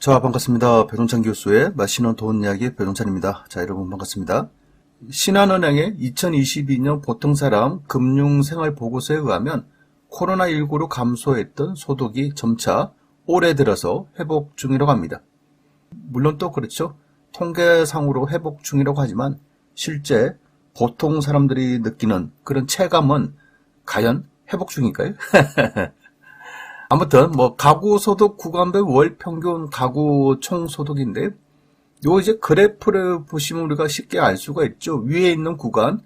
자, 반갑습니다. 배동찬 교수의 맛있는 돈 이야기 배동찬입니다. 자, 여러분 반갑습니다. 신한은행의 2022년 보통사람 금융생활보고서에 의하면 코로나19로 감소했던 소득이 점차 올해 들어서 회복 중이라고 합니다. 물론 또 그렇죠. 통계상으로 회복 중이라고 하지만 실제 보통 사람들이 느끼는 그런 체감은 과연 회복 중일까요? 아무튼 가구 소득 구간별 월 평균 가구 총 소득인데 요 이제 그래프를 보시면 우리가 쉽게 알 수가 있죠. 위에 있는 구간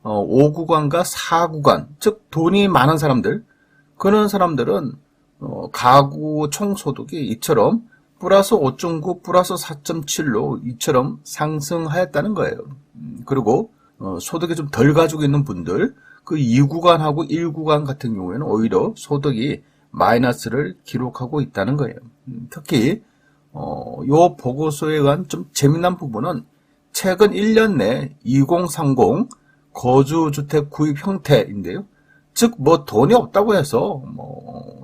5구간과 4구간, 즉 돈이 많은 사람들, 그런 사람들은 가구 총 소득이 이처럼 플러스 5.9, 플러스 4.7로 이처럼 상승하였다는 거예요. 그리고 소득이 좀 덜 가지고 있는 분들, 그 2구간하고 1구간 같은 경우에는 오히려 소득이 마이너스를 기록하고 있다는 거예요. 특히 요 보고서에 의한 좀 재미난 부분은 최근 1년 내 2030 거주주택 구입 형태인데요. 즉 돈이 없다고 해서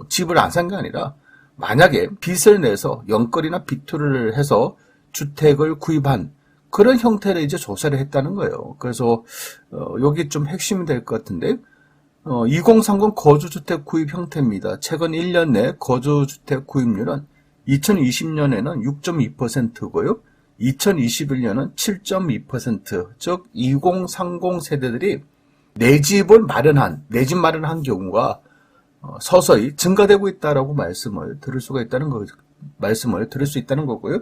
집을 안 산 게 아니라 만약에 빚을 내서 연끌이나 비투를 해서 주택을 구입한 그런 형태를 이제 조사를 했다는 거예요. 그래서 여기 좀 핵심이 될 것 같은데 2030 거주주택 구입 형태입니다. 최근 1년 내 거주주택 구입률은 2020년에는 6.2%고요. 2021년은 7.2%, 즉 2030 세대들이 내 집 마련한 경우가 서서히 증가되고 있다라고 말씀을 들을 수 있다는 거고요.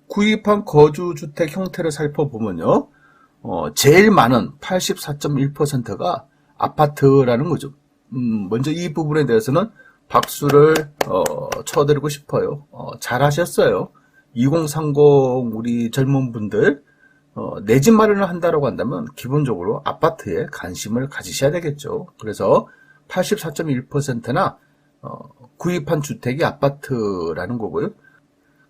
구입한 거주주택 형태를 살펴보면요. 제일 많은 84.1%가 아파트라는 거죠. 먼저 이 부분에 대해서는 박수를 쳐드리고 싶어요. 잘하셨어요. 2030 우리 젊은 분들 내 집 마련을 한다라고 한다면 기본적으로 아파트에 관심을 가지셔야 되겠죠. 그래서 84.1%나 구입한 주택이 아파트라는 거고요.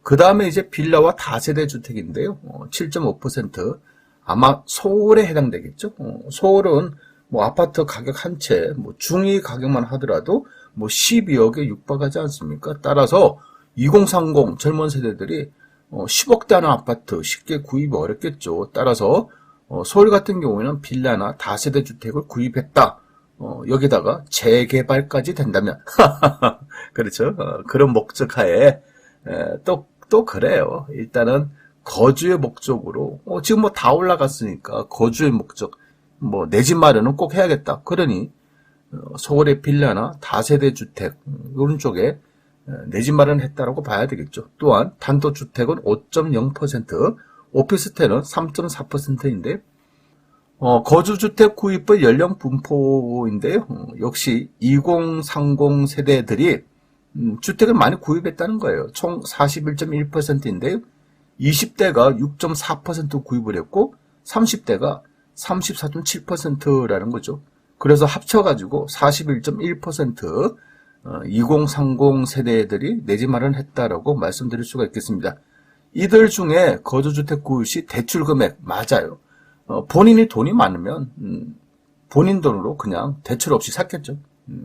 그 다음에 이제 빌라와 다세대 주택인데요. 7.5% 아마 서울에 해당되겠죠. 서울은 아파트 가격 한 채, 중위 가격만 하더라도 12억에 육박하지 않습니까? 따라서 2030 젊은 세대들이 10억대 하는 아파트 쉽게 구입이 어렵겠죠. 따라서 서울 같은 경우에는 빌라나 다세대 주택을 구입했다. 여기다가 재개발까지 된다면 그렇죠. 그런 목적하에 또 그래요. 일단은 거주의 목적으로 지금 다 올라갔으니까 거주의 목적 내 집 마련은 꼭 해야겠다. 그러니 서울의 빌라나 다세대 주택 이런 쪽에 내 집 마련을 했다라고 봐야 되겠죠. 또한 단독주택은 5.0%, 오피스텔은 3.4%인데 거주주택 구입의 연령 분포인데요. 역시 2030 세대들이 주택을 많이 구입했다는 거예요. 총 41.1%인데요. 20대가 6.4% 구입을 했고 30대가 34.7%라는 거죠. 그래서 합쳐가지고 41.1% 2030 세대들이 내 집 마련을 했다라고 말씀드릴 수가 있겠습니다. 이들 중에 거주주택 구입 시 대출 금액 맞아요. 본인이 돈이 많으면 본인 돈으로 그냥 대출 없이 샀겠죠.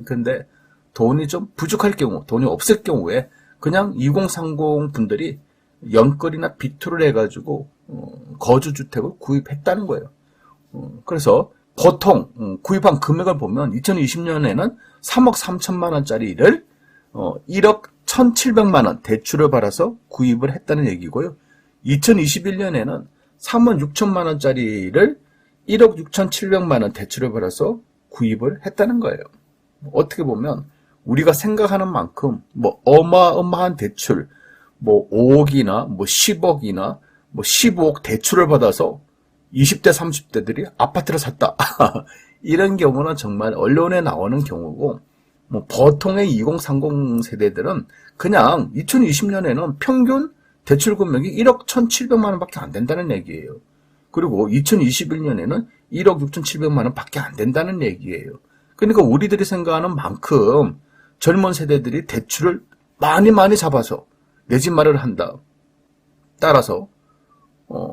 근데 돈이 좀 부족할 경우, 돈이 없을 경우에 그냥 2030 분들이 연끌이나 비투를 해가지고 거주주택을 구입했다는 거예요. 그래서 보통 구입한 금액을 보면 2020년에는 3억 3천만 원짜리를 1억 1,700만 원 대출을 받아서 구입을 했다는 얘기고요. 2021년에는 3억 6천만 원짜리를 1억 6,700만 원 대출을 받아서 구입을 했다는 거예요. 어떻게 보면 우리가 생각하는 만큼 어마어마한 대출 5억이나 10억이나 15억 대출을 받아서 20대 30대들이 아파트를 샀다. 이런 경우는 정말 언론에 나오는 경우고 보통의 2030 세대들은 그냥 2020년에는 평균 대출 금액이 1억 1,700만 원밖에 안 된다는 얘기예요. 그리고 2021년에는 1억 6,700만 원밖에 안 된다는 얘기예요. 그러니까 우리들이 생각하는 만큼 젊은 세대들이 대출을 많이 잡아서 내 집 마련을 한다. 따라서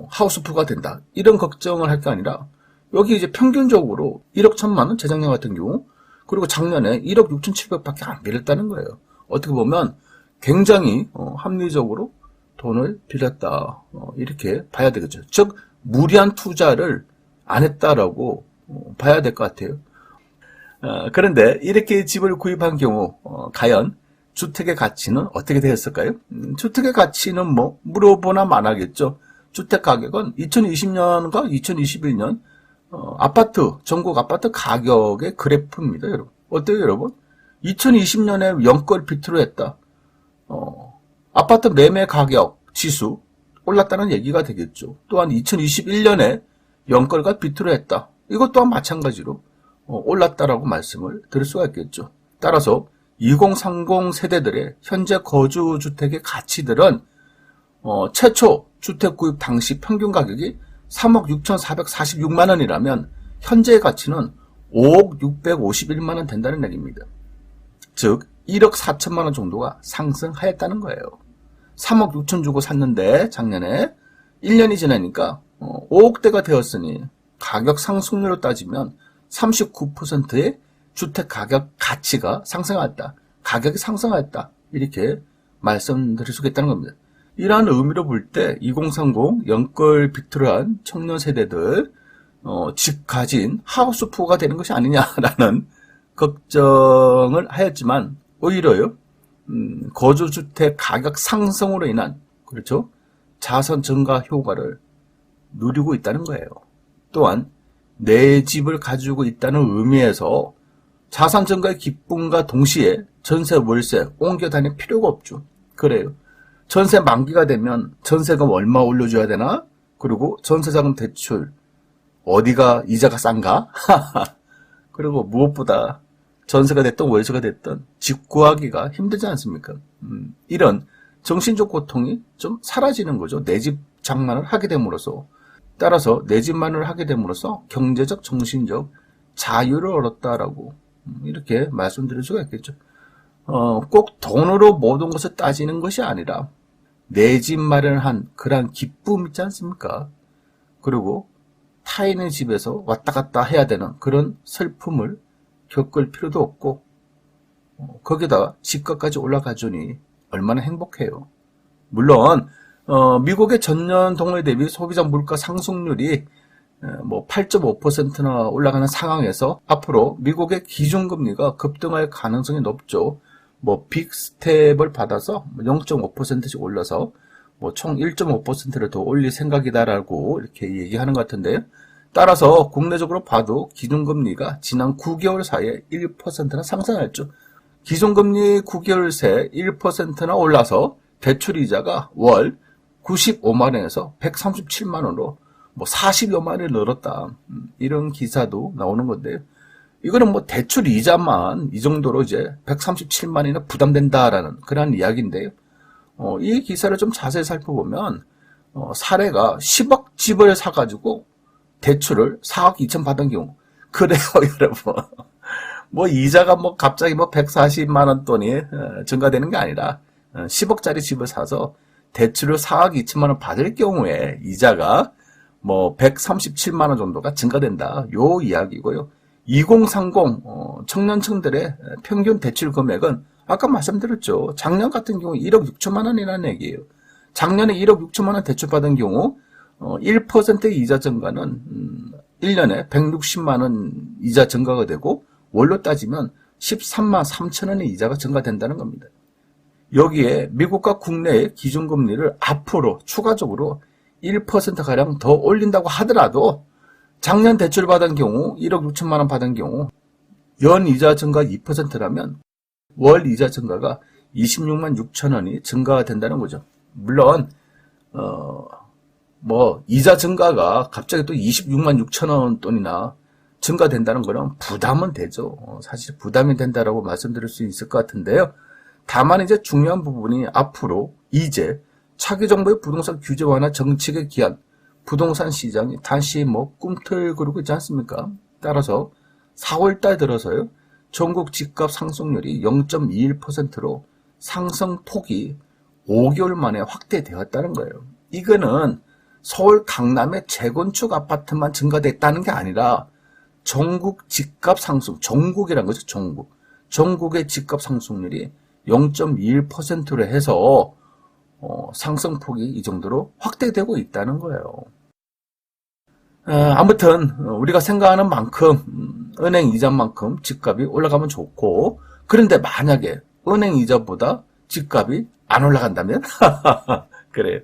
하우스푸가 된다. 이런 걱정을 할 게 아니라 여기 이제 평균적으로 1억 1,000만 원 재작년 같은 경우 그리고 작년에 1억 6,700밖에 안 빌렸다는 거예요. 어떻게 보면 굉장히 합리적으로 돈을 빌렸다. 이렇게 봐야 되겠죠. 즉 무리한 투자를 안 했다라고 봐야 될 것 같아요. 그런데 이렇게 집을 구입한 경우 과연 주택의 가치는 어떻게 되었을까요? 주택의 가치는 뭐 물어보나 마나겠죠. 주택 가격은 2020년과 2021년 전국 아파트 가격의 그래프입니다, 여러분. 어때요, 여러분? 2020년에 연걸 비트로 했다. 아파트 매매 가격 지수 올랐다는 얘기가 되겠죠. 또한 2021년에 연걸과 비트로 했다. 이것 또한 마찬가지로 올랐다라고 말씀을 드릴 수가 있겠죠. 따라서 2030 세대들의 현재 거주주택의 가치들은 최초 주택 구입 당시 평균 가격이 3억 6,446만 원이라면 현재의 가치는 5억 651만 원 된다는 얘기입니다. 즉 1억 4천만 원 정도가 상승하였다는 거예요. 3억 6천 주고 샀는데 작년에 1년이 지나니까 5억대가 되었으니 가격 상승률로 따지면 39%의 주택 가격 가치가 상승하였다. 가격이 상승하였다. 이렇게 말씀드릴 수 있겠다는 겁니다. 이러한 의미로 볼 때 2030 연걸 비트로한 청년 세대들 집 가진 하우스푸어가 되는 것이 아니냐라는 걱정을 하였지만 오히려요. 거주주택 가격 상승으로 인한 그렇죠 자산 증가 효과를 누리고 있다는 거예요. 또한 내 집을 가지고 있다는 의미에서 자산 증가의 기쁨과 동시에 전세 월세 옮겨 다닐 필요가 없죠. 그래요. 전세 만기가 되면 전세금 얼마 올려줘야 되나? 그리고 전세자금 대출 어디가 이자가 싼가? 그리고 무엇보다 전세가 됐든 월세가 됐든 집 구하기가 힘들지 않습니까? 이런 정신적 고통이 좀 사라지는 거죠. 내 집 장만을 하게 됨으로써. 따라서 내 집만을 하게 됨으로써 경제적, 정신적 자유를 얻었다라고 이렇게 말씀드릴 수가 있겠죠. 꼭 돈으로 모든 것을 따지는 것이 아니라 내 집 마련한 그러한 기쁨 있지 않습니까? 그리고 타인의 집에서 왔다 갔다 해야 되는 그런 슬픔을 겪을 필요도 없고 거기다가 집값까지 올라가주니 얼마나 행복해요. 물론 미국의 전년 동월 대비 소비자 물가 상승률이 8.5%나 올라가는 상황에서 앞으로 미국의 기준금리가 급등할 가능성이 높죠. 빅스텝을 받아서 0.5%씩 올라서 총 1.5%를 더 올릴 생각이다라고 이렇게 얘기하는 것 같은데요. 따라서 국내적으로 봐도 기준금리가 지난 9개월 사이에 1%나 상승했죠. 기준금리 9개월 새 1%나 올라서 대출이자가 월 95만 원에서 137만 원으로 40여만 원이 늘었다. 이런 기사도 나오는 건데요. 이거는 대출 이자만 이 정도로 이제 137만 원이나 부담된다라는 그런 이야기인데요. 이 기사를 좀 자세히 살펴보면 사례가 10억 집을 사가지고 대출을 4억 2천 받은 경우 그래요, 여러분. 이자가 갑자기 140만 원 돈이 증가되는 게 아니라 10억짜리 집을 사서 대출을 4억 2천만 원 받을 경우에 이자가 137만 원 정도가 증가된다. 요 이야기고요. 2030 청년층들의 평균 대출 금액은 아까 말씀드렸죠. 작년 같은 경우 1억 6천만 원이라는 얘기예요. 작년에 1억 6천만 원 대출 받은 경우 1%의 이자 증가는 1년에 160만 원 이자 증가가 되고 월로 따지면 13만 3천 원의 이자가 증가된다는 겁니다. 여기에 미국과 국내의 기준금리를 앞으로 추가적으로 1%가량 더 올린다고 하더라도 작년 대출 받은 경우 1억 6천만 원 받은 경우 연 이자 증가 2%라면 월 이자 증가가 26만 6천 원이 증가가 된다는 거죠. 물론 이자 증가가 갑자기 또 26만 6천 원 돈이나 증가된다는 거는 부담은 되죠. 사실 부담이 된다라고 말씀드릴 수 있을 것 같은데요. 다만 이제 중요한 부분이 앞으로 이제 차기 정부의 부동산 규제 완화 정책에 기한 부동산 시장이 다시 꿈틀거리고 있지 않습니까? 따라서 4월달 들어서요. 전국 집값 상승률이 0.21%로 상승폭이 5개월 만에 확대되었다는 거예요. 이거는 서울 강남의 재건축 아파트만 증가됐다는 게 아니라 전국 집값 상승, 전국이란 거죠, 전국. 전국의 집값 상승률이 0.21%로 해서 상승폭이 이 정도로 확대되고 있다는 거예요. 아무튼 우리가 생각하는 만큼 은행 이자만큼 집값이 올라가면 좋고, 그런데 만약에 은행 이자보다 집값이 안 올라간다면 그래요.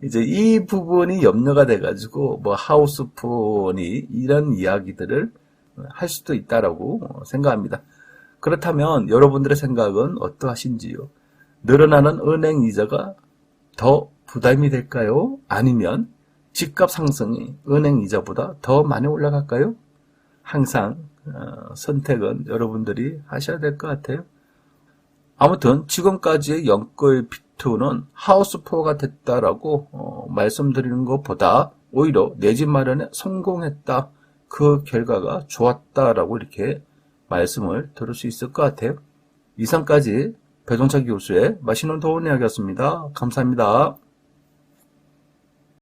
이제 이 부분이 염려가 돼가지고 뭐 하우스폰이 이런 이야기들을 할 수도 있다라고 생각합니다. 그렇다면 여러분들의 생각은 어떠하신지요? 늘어나는 은행 이자가 더 부담이 될까요? 아니면 집값 상승이 은행 이자보다 더 많이 올라갈까요? 항상 선택은 여러분들이 하셔야 될 것 같아요. 아무튼 지금까지의 영끌 비투는 하우스4가 됐다라고 말씀드리는 것보다 오히려 내 집 마련에 성공했다. 그 결과가 좋았다라고 이렇게 말씀을 들을 수 있을 것 같아요. 이상까지 배종차 교수의 맛있는 도움 이야기였습니다. 감사합니다.